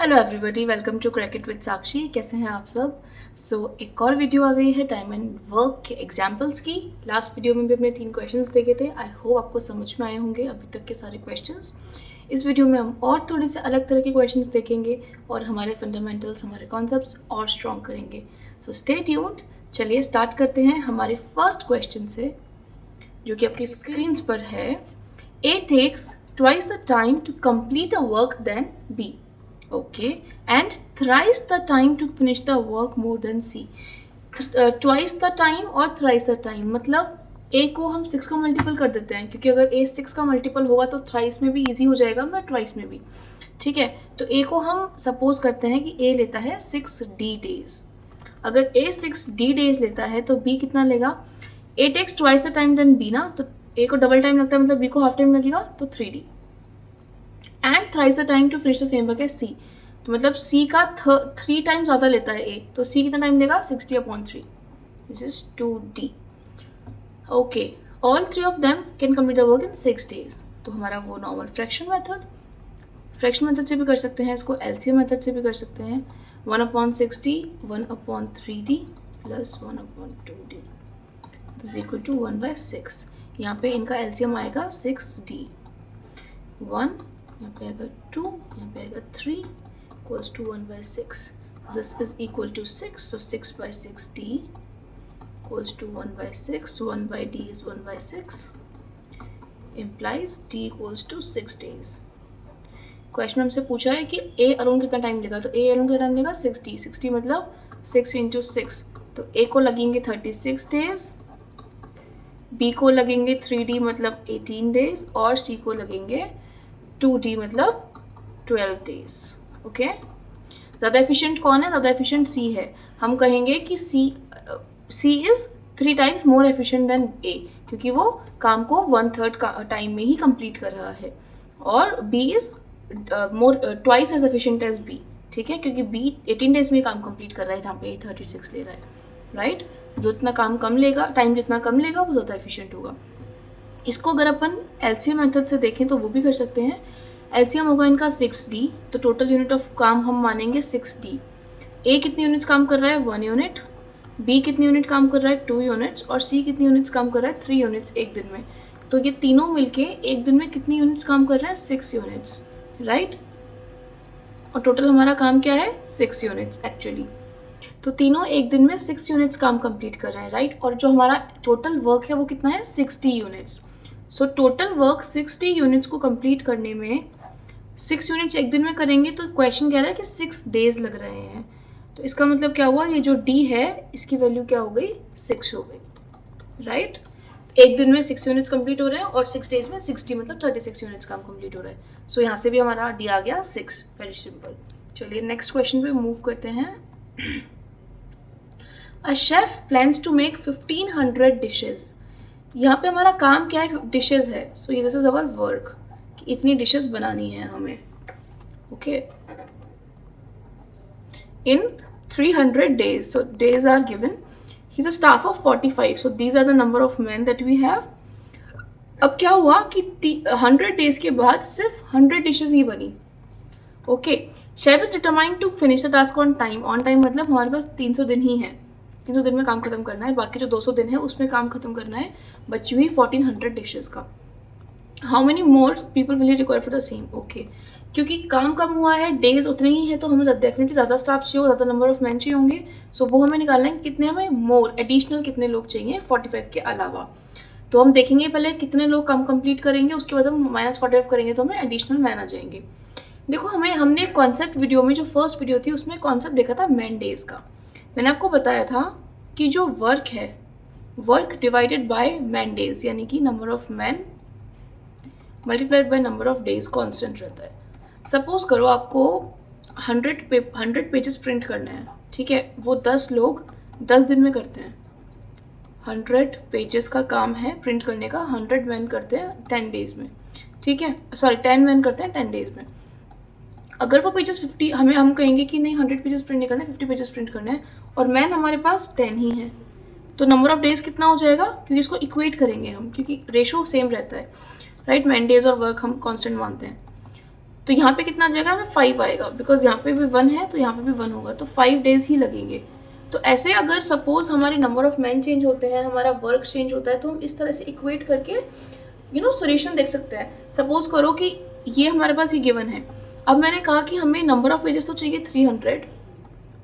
Hello everybody, welcome to crack it with Sakshi. कैसे हैं आप सब? एक और वीडियो आ गई है टाइम एंड वर्क के एग्जाम्पल्स की। लास्ट वीडियो में भी अपने 3 क्वेश्चंस देखे थे। आई होप आपको समझ में आए होंगे अभी तक के सारे क्वेश्चंस। इस वीडियो में हम और थोड़े से अलग तरह के क्वेश्चंस देखेंगे और हमारे फंडामेंटल्स, हमारे कॉन्सेप्ट्स और स्ट्रॉन्ग करेंगे। So stay tuned. चलिए स्टार्ट करते हैं हमारे फर्स्ट क्वेश्चन से, जो कि आपकी स्क्रीन पर है। A takes twice the time to complete a work than B. Okay, and thrice the time to finish the work more than C. Twice the time और thrice the time मतलब A को हम 6 का multiple कर देते हैं, क्योंकि अगर A 6 का मल्टीपल होगा तो थ्राइस में भी इजी हो जाएगा, मैं ट्वाइस में भी। ठीक है, तो A को हम सपोज करते हैं कि A लेता है 6D डेज। अगर A 6D डेज लेता है तो B कितना लेगा? A takes twice the time than B ना, तो A को डबल टाइम लगता है, मतलब B को हाफ टाइम लगेगा, तो 3D। And thrice the time to finish the same work as C, तो मतलब C का 3 टाइम ज़्यादा लेता है A, तो C कितना टाइम लेगा? 60/3, this is 2D। Okay, all 3 of them can complete the work in 6 days। तो हमारा वो नॉर्मल फ्रैक्शन मेथड से भी कर सकते हैं, इसको LCM मेथड से भी कर सकते हैं। 1/60 1/3D plus 1/2D is equal to 1/6। यहाँ पे इनका LCM आएगा 6D। 1 यहाँ पे आएगा 2, यहाँ पे आएगा 3 equals to 1/6। This is equal to 6, so 6/6D equals to 1/6। 1/D is 1/6 implies D equals to 6 days। Question हमसे पूछा है कि A अलोन कितना टाइम लेगा, तो A अलोन कितना टाइम लेगा? 60। 60 मतलब 6 × 6, तो A को लगेंगे 36 डेज, B को लगेंगे 3D मतलब 18 डेज, और C को लगेंगे 2D मतलब 12 डेज। ओके, ज़्यादा एफिशिएंट कौन है? ज़्यादा एफिशिएंट C है। हम कहेंगे कि C is 3 times more efficient then A, क्योंकि वो काम को 1/3 का टाइम में ही कंप्लीट कर रहा है, और B is more twice as efficient as B। ठीक है, क्योंकि B 18 डेज में काम कंप्लीट कर रहा है, जहाँ पे A 36 ले रहा है। राइट, जो इतना काम कम लेगा, टाइम जितना कम लेगा, वो ज़्यादा एफिशिएंट होगा। इसको अगर अपन LCM मेथड से देखें तो वो भी कर सकते हैं। LCM होगा इनका 6D, तो टोटल यूनिट ऑफ काम हम मानेंगे 6D। A कितनी यूनिट्स काम कर रहा है? 1 यूनिट। B कितनी यूनिट काम कर रहा है? 2 यूनिट्स। और C कितनी यूनिट्स काम कर रहा है? 3 यूनिट्स एक दिन में। तो ये तीनों मिलके एक दिन में कितनी यूनिट्स काम कर रहे हैं? 6 यूनिट्स। राइट, और टोटल हमारा काम क्या है? 6 यूनिट्स एक्चुअली। तो तीनों एक दिन में 6 यूनिट्स काम कंप्लीट कर रहे हैं। राइट, और जो हमारा टोटल वर्क है वो कितना है? 60 units. So total work 60 units को कंप्लीट करने में 6 यूनिट्स एक दिन में करेंगे, तो क्वेश्चन कह रहा है कि 6 डेज लग रहे हैं। तो इसका मतलब क्या हुआ? ये जो D है इसकी वैल्यू क्या हो गई? 6 हो गई। राइट, एक दिन में 6 यूनिट्स कंप्लीट हो रहे हैं, और 6 डेज में 60 मतलब 36 यूनिट्स काम कंप्लीट हो रहा है। सो यहाँ से भी हमारा D आ गया 6। Very simple. चलिए नेक्स्ट क्वेश्चन पे मूव करते हैं। A chef plans to make 1500 dishes। यहाँ पे हमारा काम क्या है? डिशेज है। सो ये दिस इज अवर वर्क, कि इतनी डिशेस बनानी है हमें। Okay, in 300 days। So days are given. He's a staff of 45. So these are the number of men that we have. अब क्या हुआ कि 100 days के बाद सिर्फ 100 डिशेज ही बनी। Okay, chef is determined to finish the task on time. On time मतलब हमारे पास 300 दिन ही है, 300 दिन में काम खत्म करना है, बाकी जो 200 दिन है उसमें काम खत्म करना है, बची हुई 1400 डिशेज का। How many more people will you require for the same? Okay, क्योंकि काम कम हुआ है, डेज उतने ही है, तो हमें डेफिनेटली ज़्यादा स्टाफ चाहिए, ज़्यादा नंबर ऑफ मैन चाहिए होंगे। सो वो हमें निकालना है कितने हमें मोर एडिशनल कितने लोग चाहिए 45 के अलावा। तो हम देखेंगे पहले कितने लोग काम कंप्लीट करेंगे, उसके बाद हम -45 करेंगे तो हमें एडिशनल मैन आ जाएंगे। देखो, हमने कॉन्सेप्ट वीडियो में, जो फर्स्ट वीडियो थी उसमें कॉन्सेप्ट देखा था मैन डेज का। मैंने आपको बताया था कि जो वर्क है, work divided by man days, यानी कि number of man multiplied by number of days constant रहता है। सपोज करो आपको 100 पेजेस प्रिंट करने हैं। ठीक है, वो 10 लोग 10 दिन में करते हैं। 100 पेजेस का काम है प्रिंट करने का, 100 मैन करते हैं 10 डेज में। ठीक है, सॉरी 10 मैन करते हैं 10 डेज में। अगर वो पेजेस 50, हम कहेंगे कि नहीं 100 पेजेस प्रिंट नहीं करना है, 50 पेजेस प्रिंट करना है, और मैन हमारे पास 10 ही है, तो नंबर ऑफ डेज कितना हो जाएगा? क्योंकि इसको इक्वेट करेंगे हम, क्योंकि रेशो सेम रहता है। राइट, मैन डेज और वर्क हम कांस्टेंट मानते हैं। तो यहाँ पे कितना आ जाएगा, हमें 5 आएगा, बिकॉज यहाँ पे भी 1 है तो यहाँ पे भी 1 होगा, तो 5 डेज ही लगेंगे। तो ऐसे अगर सपोज हमारे नंबर ऑफ मैन चेंज होते हैं, हमारा वर्क चेंज होता है, तो हम इस तरह से इक्वेट करके सोल्यूशन देख सकते हैं। सपोज करो कि ये हमारे पास ये गिवन है, अब मैंने कहा कि हमें नंबर ऑफ पेजेस तो चाहिए 300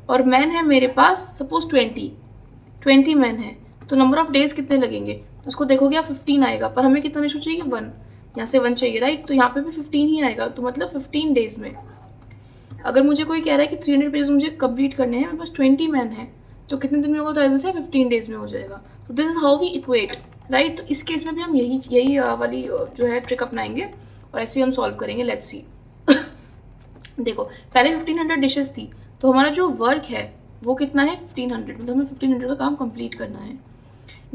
और मैन है मेरे पास सपोज 20 मैन है, तो नंबर ऑफ डेज कितने लगेंगे, तो उसको देखोगे आप 15 आएगा, पर हमें कितना रेशो चाहिए 1, यहाँ से 1 चाहिए राइट, तो यहाँ पे भी 15 ही आएगा, तो मतलब 15 डेज में। अगर मुझे कोई कह रहा है कि 300 पेजेस मुझे कंप्लीट करने हैं, मेरे पास 20 मैन है, तो कितने दिन में होगा, तो आई विल से 15 डेज में हो जाएगा। तो this is how we equate right. तो इस केस में भी हम यही वाली जो है ट्रिक अपनाएंगे और ऐसे ही हम सॉल्व करेंगे। लेट्स सी देखो पहले 1500 डिशेस थी, तो हमारा जो वर्क है वो कितना है 1500, मतलब हमें 1500 का काम कंप्लीट करना है,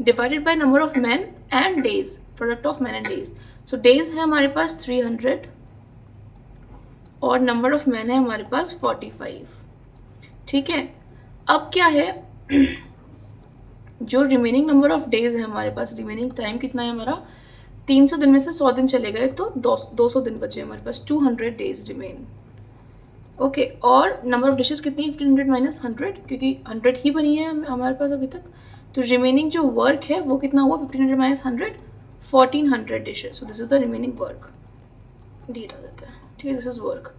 divided by number of man and days, product of man and days. So days है हमारे पास 300 और नंबर ऑफ मैन है हमारे पास 45। ठीक है, अब क्या है जो रिमेनिंग नंबर ऑफ डेज है हमारे पास, रिमेनिंग टाइम कितना है हमारा, 300 दिन में से 100 दिन चले गए तो 200 दिन बचे हमारे पास, 200 डेज रिमेन। ओके, और नंबर ऑफ डिशेस कितनी है 1500 माइनस 100, क्योंकि 100 ही बनी है हमारे पास अभी तक, तो रिमेनिंग जो वर्क है वो कितना हुआ 1500 minus 100, 1400 dishes. So this is the remaining work, D आ देता है, ठीक है, दिस इज वर्क।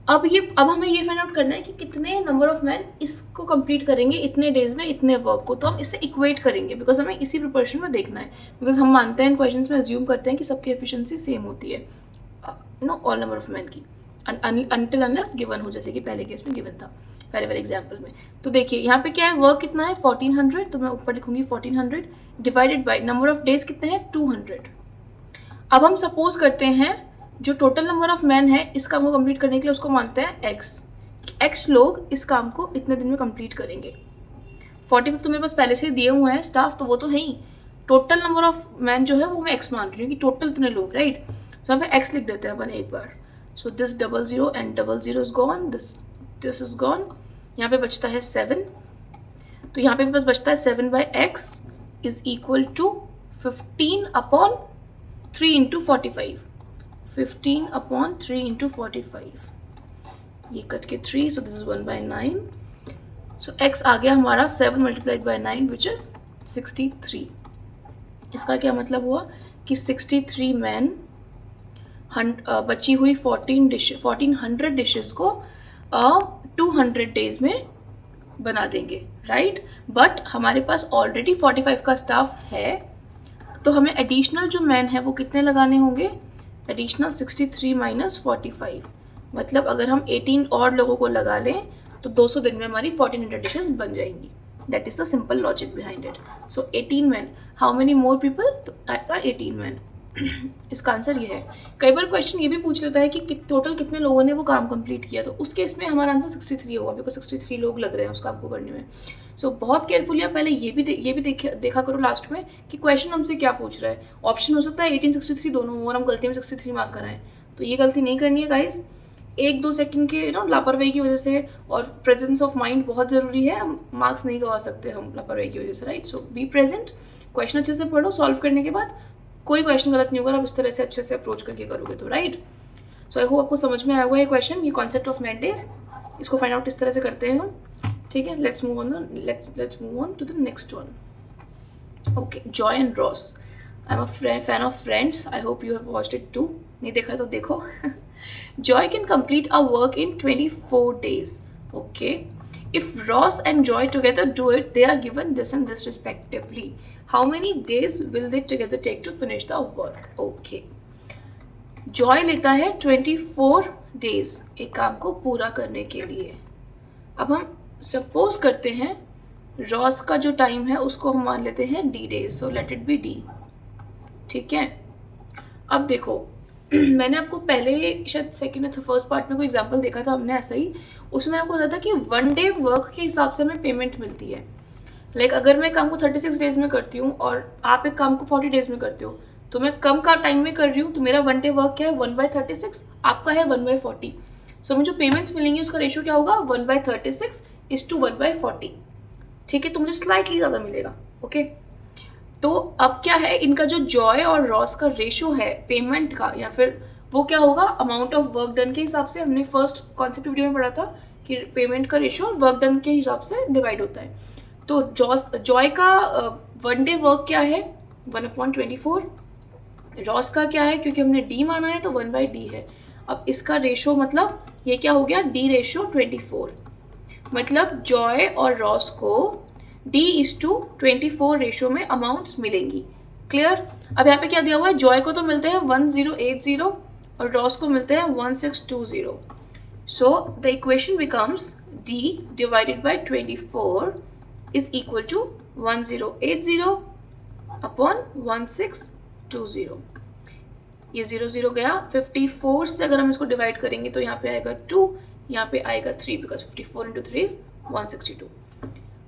अब हमें ये फाइंड आउट करना है कि कितने नंबर ऑफ मैन इसको कंप्लीट करेंगे इतने डेज में इतने वर्क को, तो हम इससे इक्वेट करेंगे, बिकॉज हमें इसी प्रोपोर्शन में देखना है, बिकॉज हम मानते हैं इन क्वेश्चंस में अज्यूम करते हैं कि सबकी एफिशिएंसी सेम होती है ऑल नंबर ऑफ मैन की, अनटिल अनलेस गिवन हो, जैसे कि पहले केस में गिवन था, पहले वाले एग्जाम्पल में। तो देखिए यहाँ पे क्या है, वर्क कितना है 1400, तो मैं ऊपर लिखूंगी 1400 divided by number of days कितने हैं 200। अब हम सपोज करते हैं जो टोटल नंबर ऑफ मैन है इस काम को कंप्लीट करने के लिए उसको मानते हैं एक्स लोग इस काम को इतने दिन में कंप्लीट करेंगे। 45 तो मेरे पास पहले से दिए हुए हैं स्टाफ, तो वो तो है ही, टोटल नंबर ऑफ मैन जो है वो मैं एक्स मान रही हूँ कि टोटल इतने लोग राइट। तो यहाँ पे एक्स लिख देते हैं अपन एक बार। So this 00 and 00 is gone, this is gone, यहाँ पे बचता है 7, तो यहाँ पे बस बचता है 7 by x is equal to 15 upon 3 into 45, 15 upon 3 into 45, ये कट के 3, so this is 1/9। So x आ गया हमारा 7 मल्टीप्लाइड बाई 9 विच इज 63। इसका क्या मतलब हुआ कि 63 मैन बची हुई 1400 डिशेस को 200 डेज में बना देंगे राइट। बट हमारे पास ऑलरेडी 45 का स्टाफ है, तो हमें एडिशनल जो मैन है वो कितने लगाने होंगे, एडिशनल 63 माइनस 45, मतलब अगर हम 18 और लोगों को लगा लें तो 200 दिन में हमारी 1400 डिशेस बन जाएंगी। That is the simple logic behind it. So 18 man, how many more people, तो आएगा 18 मैन। इसका आंसर ये है। कई बार क्वेश्चन ये भी पूछ लेता है कि टोटल कितने लोगों ने वो काम कंप्लीट किया, तो उस केस में हमारा आंसर 63 होगा, बिकॉज 63 लोग लग रहे हैं उस काम को करने में। सो बहुत केयरफुली आप पहले ये भी देखा करो लास्ट में कि क्वेश्चन हमसे क्या पूछ रहा है। ऑप्शन हो सकता है 1863 दोनों हो और हम गलती में 63 मार्क कराएं, तो ये गलती नहीं करनी है गाइज। 1-2 सेकंड के लापरवाही की वजह से और प्रेजेंस ऑफ माइंड बहुत ज़रूरी है, मार्क्स नहीं गवा सकते हम लापरवाही की वजह से right. So be present, question अच्छे से पढ़ो, सॉल्व करने के बाद कोई क्वेश्चन गलत नहीं होगा, आप इस तरह से अच्छे से अप्रोच करके करोगे तो राइट। सो आई होप आपको समझ में आया होगा ये क्वेश्चन, ये कॉन्सेप्ट ऑफ मैंडेज, इसको फाइंड आउट इस तरह से करते हैं हम, ठीक है। Let's move on to the next one. Okay, Joey and Ross, I am a fan of Friends, I hope you have watched it too, नहीं देखा तो देखो। Joy can complete a work in 24 days. Okay. If Ross and Joy together do it, they are given this and this respectively. How many days will they together take to finish the work? Okay. Joy लेता है 24 days एक काम को पूरा करने के लिए। अब हम सपोज करते हैं Ross का जो टाइम है उसको हम मान लेते हैं D days. So let it be D. ठीक है। अब देखो मैंने आपको पहले शायद सेकंड या फर्स्ट पार्ट में कोई एग्जांपल देखा था हमने ऐसा ही, उसमें आपको बताया था कि 1 डे वर्क के हिसाब से हमें पेमेंट मिलती है। लाइक अगर मैं काम को 36 डेज में करती हूँ और आप एक काम को 40 डेज में करते हो, तो मैं कम का टाइम में कर रही हूँ, तो मेरा 1 डे वर्क क्या है 1/36, आपका है 1/40। सो हमें जो पेमेंट्स मिलेंगी उसका रेशियो क्या होगा 1/36 इज टू 1/40, ठीक है। तो मुझे स्लाइटली ज़्यादा मिलेगा। ओके, तो अब क्या है, इनका जो जॉय और रॉस का रेशो है पेमेंट का या फिर वो क्या होगा, अमाउंट ऑफ वर्क डन के हिसाब से। हमने फर्स्ट कॉन्सेप्ट वीडियो में पढ़ा था कि पेमेंट का रेशियो वर्क डन के हिसाब से डिवाइड होता है। तो जॉय का 1 डे वर्क क्या है, 1/24। रॉस का क्या है, क्योंकि हमने डी माना है तो 1/d है। अब इसका रेशो मतलब ये क्या हो गया, d रेशो 24। मतलब जॉय और रॉस को d/24 रेशो में अमाउंट्स मिलेंगी। क्लियर। अब यहाँ पे क्या दिया हुआ है, जॉय को तो मिलते हैं 1080 और रॉस को मिलते हैं 1620। So the equation becomes d divided by 24 is equal to 1080 upon 1620। ये 0 गया। 54 से अगर हम इसको डिवाइड करेंगे तो यहाँ पे आएगा 2, यहाँ पे आएगा 3, बिकॉज 54 इंटू 3 इज 162।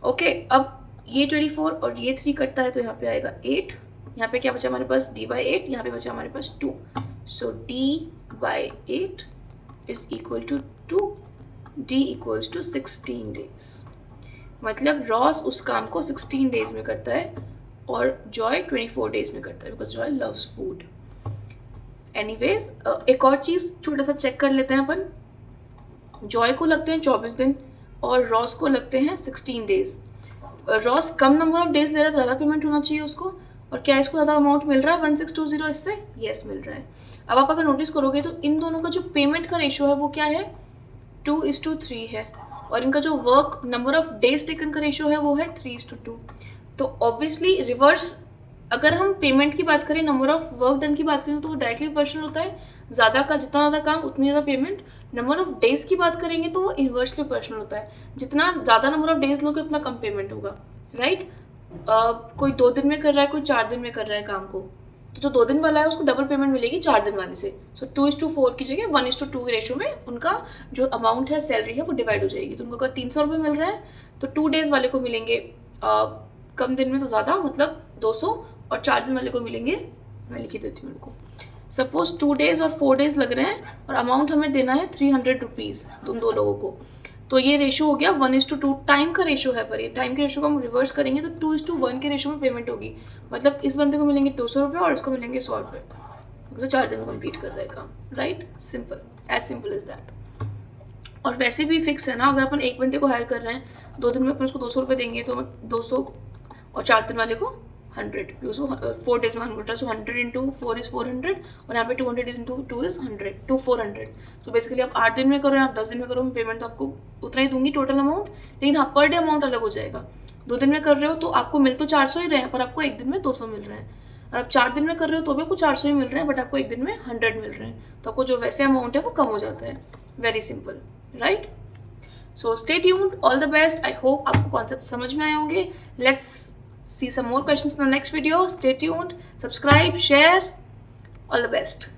ओके, अब ये 24 और ये 3 कटता है तो यहाँ पे आएगा 8। यहाँ पे क्या बचा हमारे पास, d/8, यहाँ पे बचा हमारे पास 2। So d/8 is equal to 2, d equals to 16 days. मतलब रॉस उस काम को 16 डेज में करता है और जॉय 24 डेज में करता है, because Joy loves food. Anyways, एक और चीज छोटा सा चेक कर लेते हैं अपन। जॉय को लगते हैं 24 दिन और रॉस को लगते हैं 16 days. Ross come number of days ले रहा है, ज़्यादा पेमेंट होना चाहिए उसको, और क्या इसको ज़्यादा अमाउंट मिल रहा है 1620 इससे? यस, मिल रहा है। अब आप अगर नोटिस करोगे तो इन दोनों का जो पेमेंट का रेशियो है वो क्या है, 2:3 है, और इनका जो work number of days taken का रेशियो है वो है 3:2। तो ऑब्वियसली रिवर्स, अगर हम पेमेंट की बात करें, नंबर ऑफ वर्क डन की बात करें तो वो डायरेक्टली प्रोपोर्शनल होता है, ज़्यादा का जितना ज़्यादा काम उतनी ज़्यादा पेमेंट। नंबर ऑफ डेज की बात करेंगे तो वो इन्वर्सली प्रोपोर्शनल होता है, जितना ज़्यादा नंबर ऑफ डेज लोगे उतना कम पेमेंट होगा, राइट। कोई 2 दिन में कर रहा है, कोई 4 दिन में कर रहा है काम को, तो जो 2 दिन वाला है उसको डबल पेमेंट मिलेगी 4 दिन वाले से। सो 2:4 की जगह 1:2 के रेशियो में उनका जो अमाउंट है, सैलरी है, वो डिवाइड हो जाएगी। तो उनको अगर 300 रुपये मिल रहा है तो 2 डेज वाले को मिलेंगे कम दिन में तो ज़्यादा, मतलब 200, और 4 दिन वाले को मिलेंगे, मैं लिखी देती हूँ उनको, सपोज 2 डेज और 4 डेज लग रहे हैं और अमाउंट हमें देना है 300 रुपीज़ तुम 2 लोगों को। तो ये रेशो हो गया 1:2। टाइम का रेशो है, पर ये टाइम के रेशो को हम रिवर्स करेंगे तो 2:1 के रेशो में पेमेंट होगी। मतलब इस बंदे को मिलेंगे 200 रुपये और इसको मिलेंगे 100 रुपये, तो 4 दिन कंप्लीट कर रहा है काम, right. Simple, as simple is that. और वैसे भी फिक्स है ना, अगर अपन एक बंदे को हायर कर रहे हैं, 2 दिन में अपन उसको 200 रुपये देंगे तो 200, और 4 दिन वाले को 100, बिकॉज 4 डेज में 100, सो 100 इंटू 4 इज 400, और यहाँ पे 200 इंटू 2 इज 100, 400। सो बेसिकली आप 8 दिन में करो या आप 10 दिन में करो, पेमेंट तो आपको उतना ही दूंगी टोटल अमाउंट, लेकिन हाँ पर डे अमाउंट अलग हो जाएगा। 2 दिन में कर रहे हो तो आपको मिल तो 400 ही रहे हैं, पर आपको एक दिन में 200 मिल रहे हैं, और आप 4 दिन में कर रहे हो तो भी आपको 400 ही मिल रहे हैं, बट आपको एक दिन में 100 मिल रहे हैं, तो आपको जो वैसे अमाउंट है वो कम हो जाता है। Very simple, right. So stay tuned, all the best. I hope आपको कॉन्सेप्ट समझ में आए होंगे। Let's see some more questions in the next video. Stay tuned, subscribe, share. All the best.